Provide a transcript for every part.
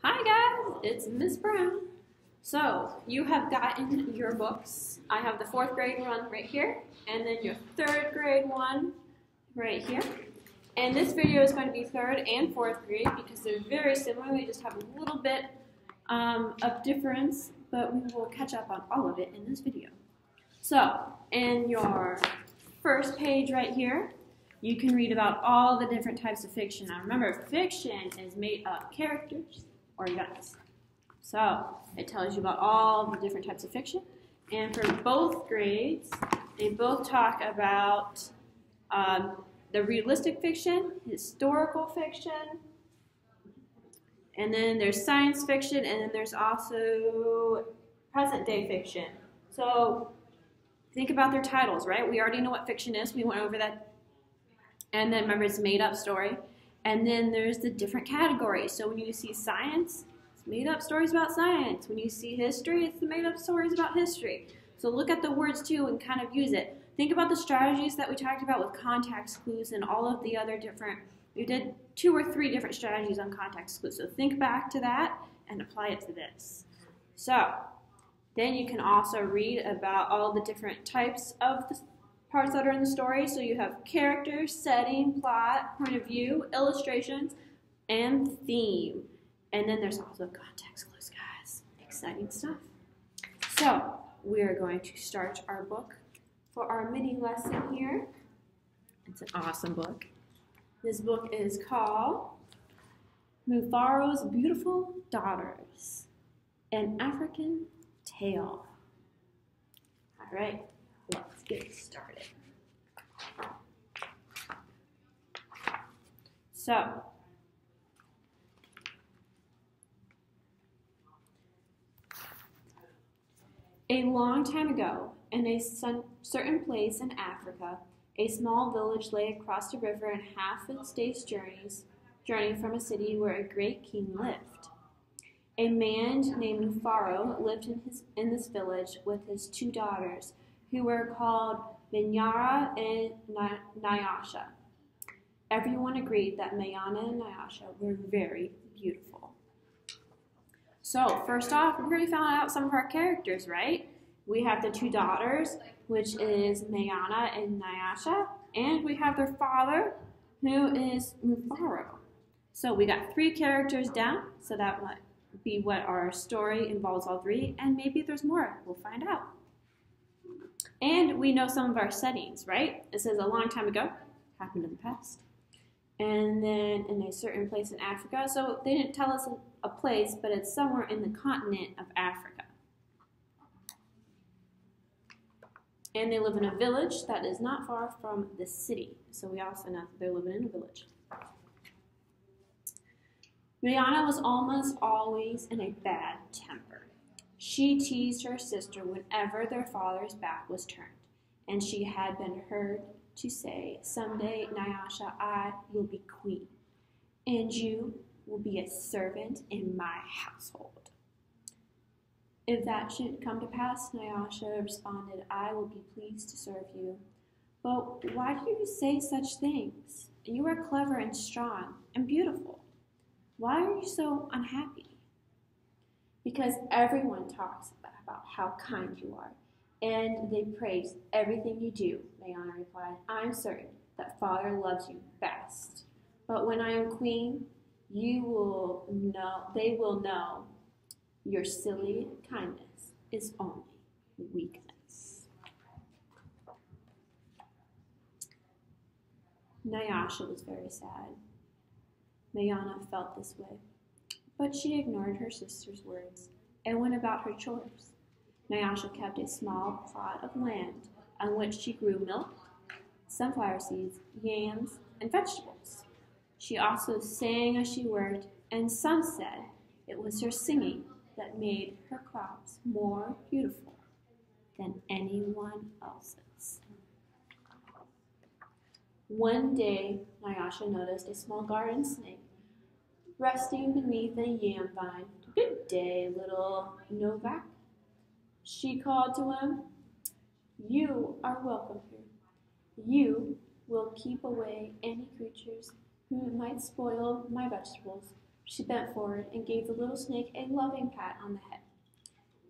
Hi guys, it's Miss Brown. So, you have gotten your books. I have the 4th grade one right here, and then your 3rd grade one right here. And this video is going to be 3rd and 4th grade because they're very similar. They just have a little bit of difference, but we will catch up on all of it in this video. So, in your first page right here, you can read about all the different types of fiction. Now remember, fiction is made of characters or events. So it tells you about all the different types of fiction. And for both grades, they both talk about the realistic fiction, historical fiction, and then there's science fiction, and then there's also present day fiction. So think about their titles, right? We already know what fiction is. We went over that. And then remember, it's a made-up story. And then there's the different categories. So when you see science, it's made-up stories about science. When you see history, it's the made-up stories about history. So look at the words too and kind of use it. Think about the strategies that we talked about with context clues and all of the other different, we did 2 or 3 different strategies on context clues. So think back to that and apply it to this. So then you can also read about all the different types of the parts that are in the story. So you have character, setting, plot, point of view, illustrations, and theme. And then there's also context clues, guys. Exciting stuff. So we are going to start our book for our mini lesson here. It's an awesome book. This book is called Mufaro's Beautiful Daughters, an African Tale. All right. Let's get started. So, a long time ago, in a certain place in Africa, a small village lay across the river and half its day's journey from a city where a great king lived. A man named Mufaro lived in this village with his 2 daughters, who were called Manyara and Nyasha. Everyone agreed that Mayana and Nyasha were very beautiful. So first off, we already found out some of our characters, right? We have the 2 daughters, which is Mayana and Nyasha, and we have their father, who is Mufaro. So we got 3 characters down, so that might be what our story involves, all 3, and maybe there's more. We'll find out. And we know some of our settings, right? It says a long time ago, happened in the past. And then in a certain place in Africa. So they didn't tell us a place, but it's somewhere in the continent of Africa. And they live in a village that is not far from the city. So we also know that they're living in a village. Rihanna was almost always in a bad temper. She teased her sister whenever their father's back was turned, and she had been heard to say, "Someday, Nyasha, I will be queen, and you will be a servant in my household." If that should come to pass, Nyasha responded, "I will be pleased to serve you. But why do you say such things? You are clever and strong and beautiful. Why are you so unhappy?" "Because everyone talks about how kind you are, and they praise everything you do," Mayana replied. "I'm certain that Father loves you best. But when I am queen, they will know your silly kindness is only weakness." Nyasha was very sad. Mayana felt this way, but she ignored her sister's words and went about her chores. Nyasha kept a small plot of land on which she grew milk, sunflower seeds, yams, and vegetables. She also sang as she worked, and some said it was her singing that made her crops more beautiful than anyone else's. One day, Nyasha noticed a small garden snake resting beneath a yam vine. "Good day, little Novak," she called to him. "You are welcome here. You will keep away any creatures who might spoil my vegetables She bent forward and gave the little snake a loving pat on the head,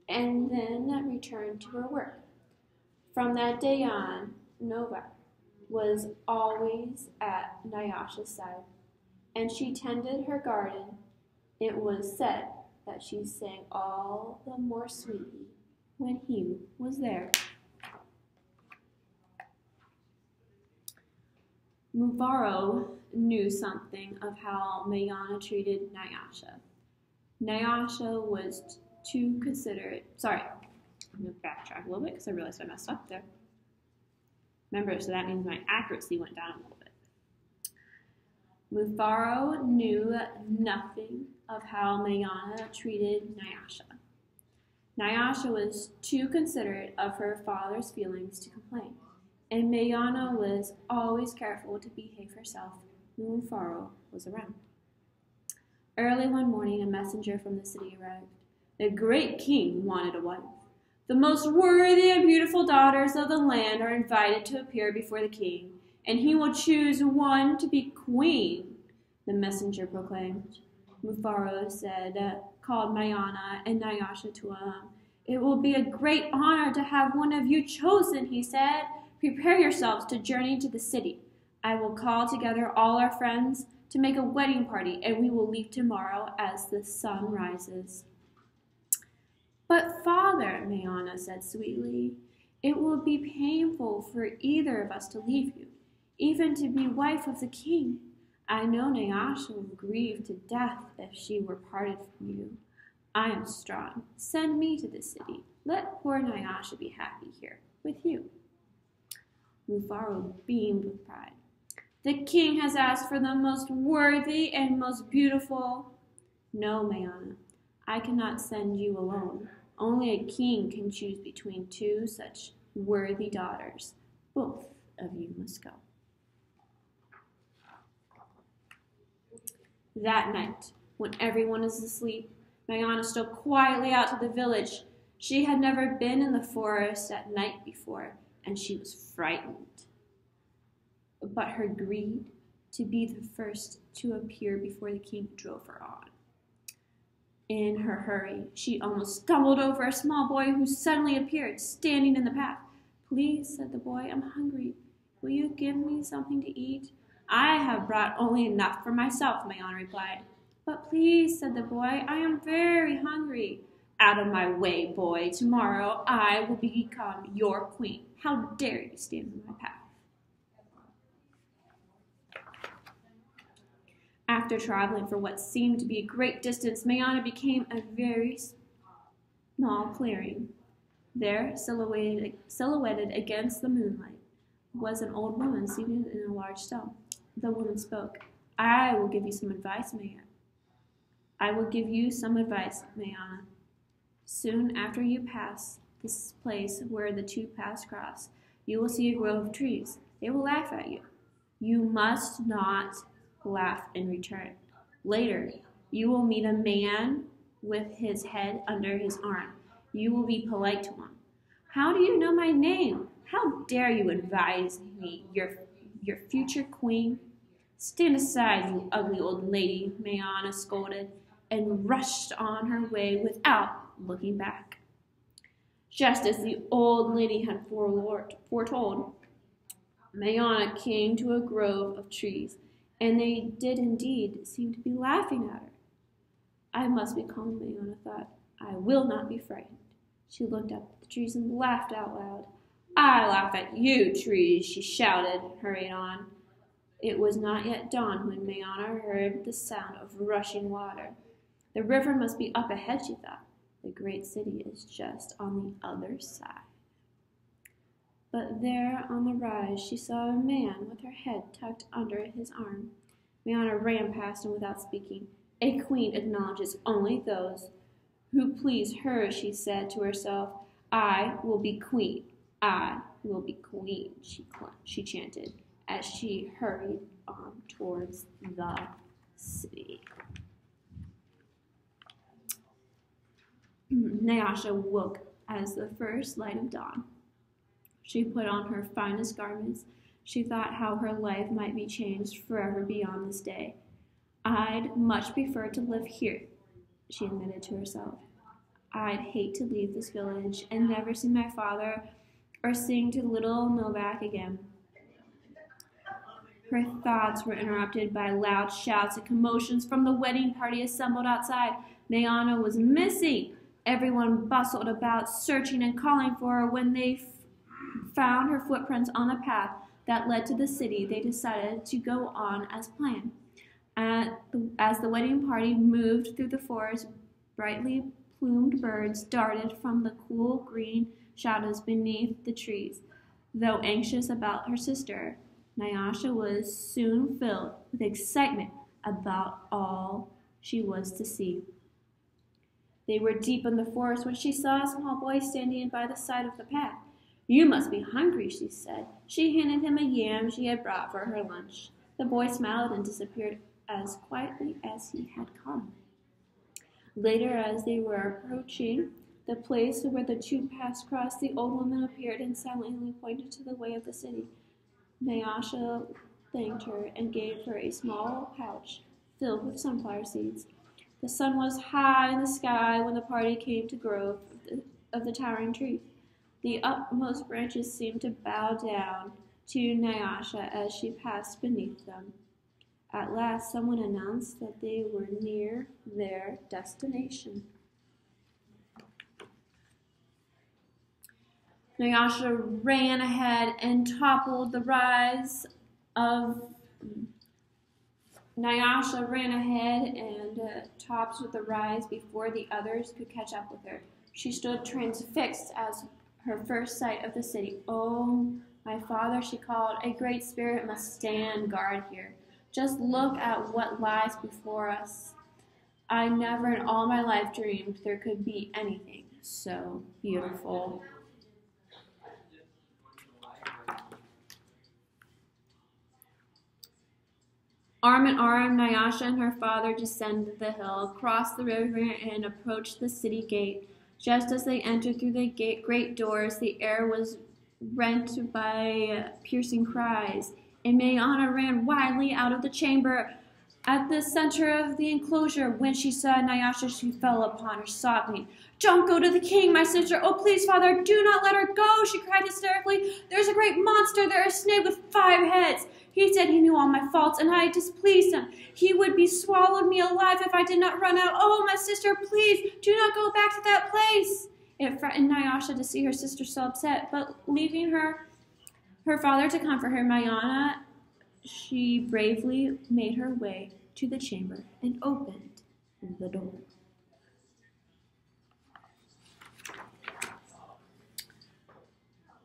and then returned to her work. From that day on, Nova was always at Nyasha's side, and she tended her garden. It was said that she sang all the more sweetly when he was there. Mufaro knew something of how Mayana treated Nyasha. Nyasha was too considerate. Sorry, I'm going to backtrack a little bit because I realized I messed up there. Remember, so that means my accuracy went down a little bit. Mufaro knew nothing of how Mayana treated Nyasha. Nyasha was too considerate of her father's feelings to complain, and Mayana was always careful to behave herself when Mufaro was around. Early one morning, a messenger from the city arrived. The great king wanted a wife. The most worthy and beautiful daughters of the land are invited to appear before the king, and he will choose one to be queen, the messenger proclaimed. Mufaro called Mayana and Nyasha to him. It will be a great honor to have one of you chosen, he said. Prepare yourselves to journey to the city. I will call together all our friends to make a wedding party, and we will leave tomorrow as the sun rises. But father, Mayana said sweetly, it will be painful for either of us to leave you, even to be wife of the king. I know Nyasha will grieve to death if she were parted from you. I am strong. Send me to the city. Let poor Nyasha be happy here with you. Mufaro beamed with pride. The king has asked for the most worthy and most beautiful. No, Mayana, I cannot send you alone. Only a king can choose between two such worthy daughters. Both of you must go. That night, when everyone is asleep, Mayana stole quietly out to the village. She had never been in the forest at night before, and she was frightened. But her greed to be the first to appear before the king drove her on. In her hurry, she almost stumbled over a small boy who suddenly appeared, standing in the path. Please, said the boy, I'm hungry. Will you give me something to eat? I have brought only enough for myself, Mayana replied. But please, said the boy, I am very hungry. Out of my way, boy. Tomorrow I will become your queen. How dare you stand in my path? After traveling for what seemed to be a great distance, Mayana became a very small clearing. There, silhouetted against the moonlight, was an old woman seated in a large stone. The woman spoke. I will give you some advice, Mayana. Soon after you pass this place where the two paths cross, you will see a grove of trees. They will laugh at you. You must not laugh in return. Later, you will meet a man with his head under his arm. You will be polite to him. How do you know my name? How dare you advise me, your future queen? Stand aside, you ugly old lady, Mayana scolded, and rushed on her way without looking back. Just as the old lady had foretold, Mayana came to a grove of trees, and they did indeed seem to be laughing at her. I must be calm, Mayana thought. I will not be frightened. She looked up at the trees and laughed out loud. I laugh at you, trees, she shouted, hurried on. It was not yet dawn when Mayana heard the sound of rushing water. The river must be up ahead, she thought. The great city is just on the other side. But there on the rise she saw a man with her head tucked under his arm. Mayana ran past him without speaking. A queen acknowledges only those who please her, she said to herself. I will be queen. I will be queen, she chanted as she hurried on towards the city. Nyasha woke as the first light of dawn. She put on her finest garments. She thought how her life might be changed forever beyond this day. I'd much prefer to live here, she admitted to herself. I'd hate to leave this village and never see my father or sing to little Novak again. Her thoughts were interrupted by loud shouts and commotions from the wedding party assembled outside. Mayana was missing. Everyone bustled about, searching and calling for her. When they found her footprints on the path that led to the city, they decided to go on as planned. As the wedding party moved through the forest, brightly plumed birds darted from the cool green shadows beneath the trees. Though anxious about her sister, Nyasha was soon filled with excitement about all she was to see. They were deep in the forest when she saw a small boy standing by the side of the path. "You must be hungry," she said. She handed him a yam she had brought for her lunch. The boy smiled and disappeared as quietly as he had come. Later, as they were approaching the place where the two paths crossed, the old woman appeared and silently pointed to the way of the city. Nyasha thanked her and gave her a small pouch filled with sunflower seeds. The sun was high in the sky when the party came to the grove of the towering tree. The upmost branches seemed to bow down to Nyasha as she passed beneath them. At last, someone announced that they were near their destination. Nyasha ran ahead and toppled the rise of topped the rise before the others could catch up with her. She stood transfixed as her first sight of the city. "Oh, my father," she called, "a great spirit must stand guard here. Just look at what lies before us. I never in all my life dreamed there could be anything so beautiful." Arm in arm, Nyasha and her father descended the hill, crossed the river, and approached the city gate. Just as they entered through the great doors, the air was rent by piercing cries, and Mayana ran wildly out of the chamber. At the center of the enclosure, when she saw Nyasha, she fell upon her, sobbing. "Don't go to the king, my sister! Oh, please, father, do not let her go!" she cried hysterically. "There's a great monster there, a snake with 5 heads. He said he knew all my faults, and I displeased him. He would be swallowed me alive if I did not run out. Oh, my sister, please, do not go back to that place." It frightened Nyasha to see her sister so upset, but leaving her father to comfort her, Mayana, she bravely made her way to the chamber and opened the door.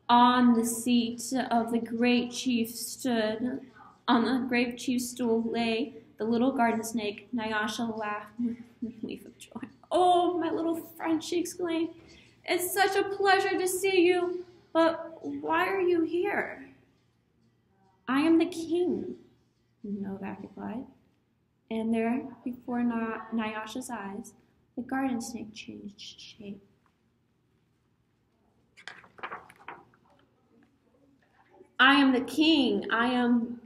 On the seat of the great chief stool lay the little garden snake. Nyasha laughed with relief of joy. "Oh, my little friend," she exclaimed, "it's such a pleasure to see you, but why are you here?" "I am the king," Novak replied. And there, before Nyasha's eyes, the garden snake changed shape. "I am the king. I am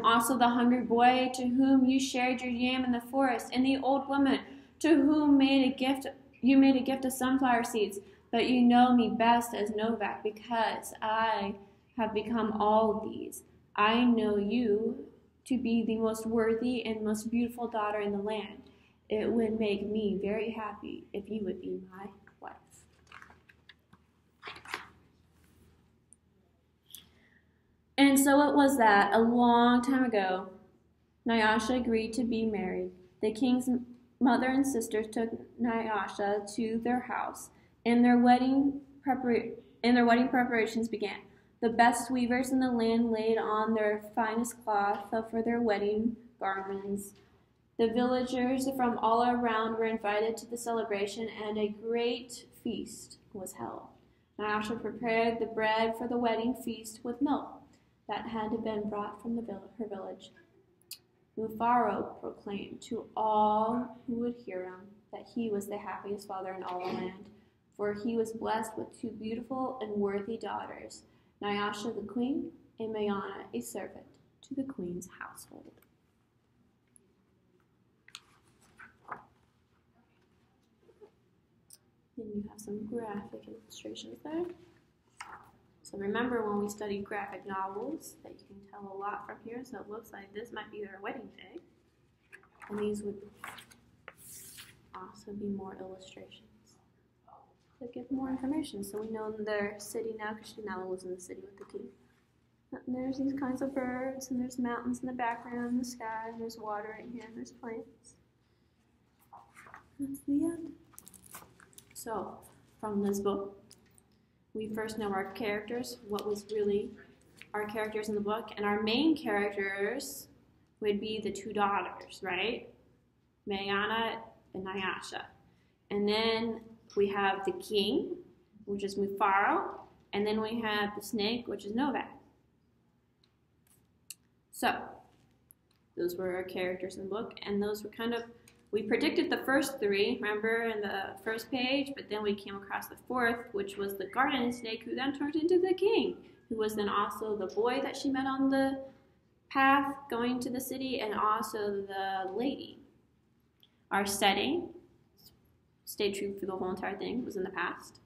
also the hungry boy to whom you shared your yam in the forest, and the old woman to whom you made a gift of sunflower seeds. But you know me best as Novak because I have become all these. I know you to be the most worthy and most beautiful daughter in the land. It would make me very happy if you would be my wife." And so it was that, a long time ago, Nyasha agreed to be married. The king's mother and sisters took Nyasha to their house, and their wedding preparations began. The best weavers in the land laid on their finest cloth for their wedding garments. The villagers from all around were invited to the celebration, and a great feast was held. Nyasha prepared the bread for the wedding feast with milk that had been brought from her village. Mufaro proclaimed to all who would hear him that he was the happiest father in all the land, for he was blessed with 2 beautiful and worthy daughters, Nyasha the queen, and Mayana a servant to the queen's household. you have some graphic illustrations there. So remember when we studied graphic novels that you can tell a lot from here. So it looks like this might be their wedding day. And these would also be more illustrations to give more information. So we know their city now because she now lives in the city with the king. And there's these kinds of birds, and there's mountains in the background, the sky, and there's water right here, and there's plants. That's the end. So, from this book, we first know our characters, what was really our characters in the book, and our main characters would be the two daughters, right? Mayana and Nyasha. And then we have the king, which is Mufaro, and then we have the snake, which is Novak. So, those were our characters in the book, and those were kind of, we predicted the first three, remember, in the first page, but then we came across the fourth, which was the garden snake, who then turned into the king, who was then also the boy that she met on the path going to the city, and also the lady. Our setting stayed true for the whole entire thing, was in the past.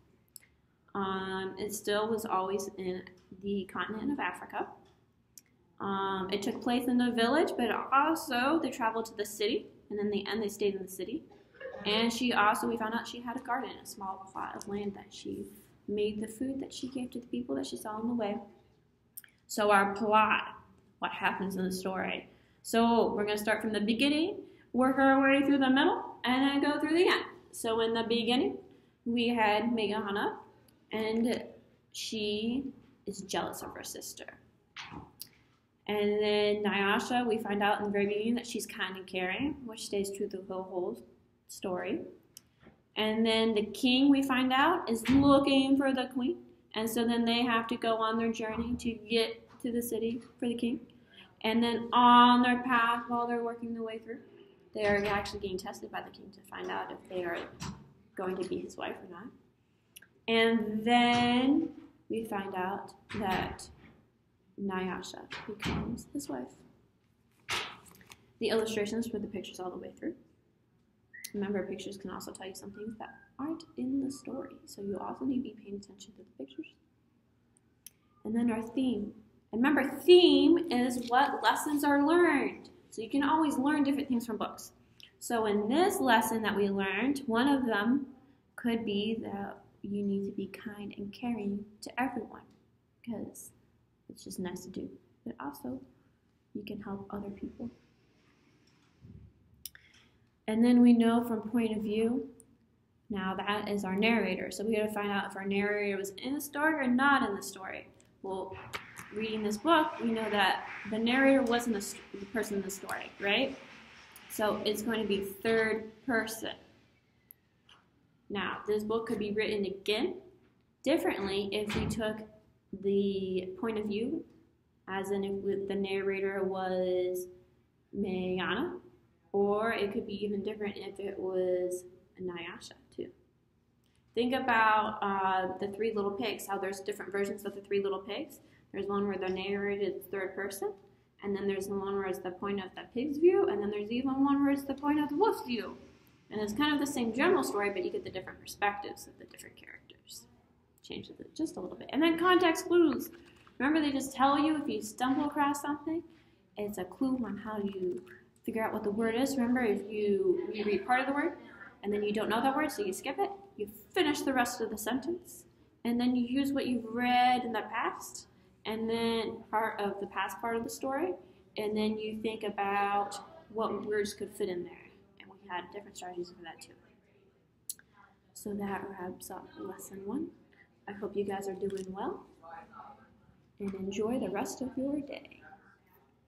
It still was always in the continent of Africa. It took place in the village, but also they traveled to the city, and in the end they stayed in the city. And she also, we found out she had a garden, a small plot of land that she made the food that she gave to the people that she saw on the way. So our plot, what happens in the story. So we're going to start from the beginning, work our way through the middle, and then go through the end. So in the beginning, we had Megahana, and she is jealous of her sister. And then Nyasha, we find out in the very beginning that she's kind and caring, which stays true through the whole story. And then the king, we find out, is looking for the queen. And so then they have to go on their journey to get to the city for the king. And then on their path, while they're working their way through, they are actually getting tested by the king to find out if they are going to be his wife or not. And then we find out that Nyasha becomes his wife. The illustrations for the pictures all the way through. Remember, pictures can also tell you some things that aren't in the story, so you also need to be paying attention to the pictures. And then our theme. And remember, theme is what lessons are learned. So you can always learn different things from books. So in this lesson that we learned, one of them could be that you need to be kind and caring to everyone, because it's just nice to do, but also you can help other people. And then we know from point of view, now that is our narrator. So we got to find out if our narrator was in the story or not in the story. Well, reading this book, we know that the narrator wasn't the person in the story, right? So it's going to be third person. Now, this book could be written again differently if we took the point of view, as in if the narrator was Mayana, or it could be even different if it was Nyasha too. Think about the Three Little Pigs, how there's different versions of the Three Little Pigs. There's one where the narrator is third person, and then there's the one where it's the point of the pig's view, and then there's even one where it's the point of the wolf's view. And it's kind of the same general story, but you get the different perspectives of the different characters. Changes it just a little bit. And then context clues. Remember, they just tell you if you stumble across something, it's a clue on how you figure out what the word is. Remember, if you read part of the word, and then you don't know that word, so you skip it, you finish the rest of the sentence, and then you use what you've read in the past, and then part of the past part of the story, and then you think about what words could fit in there. And we had different strategies for that too. So that wraps up lesson 1. I hope you guys are doing well, and enjoy the rest of your day.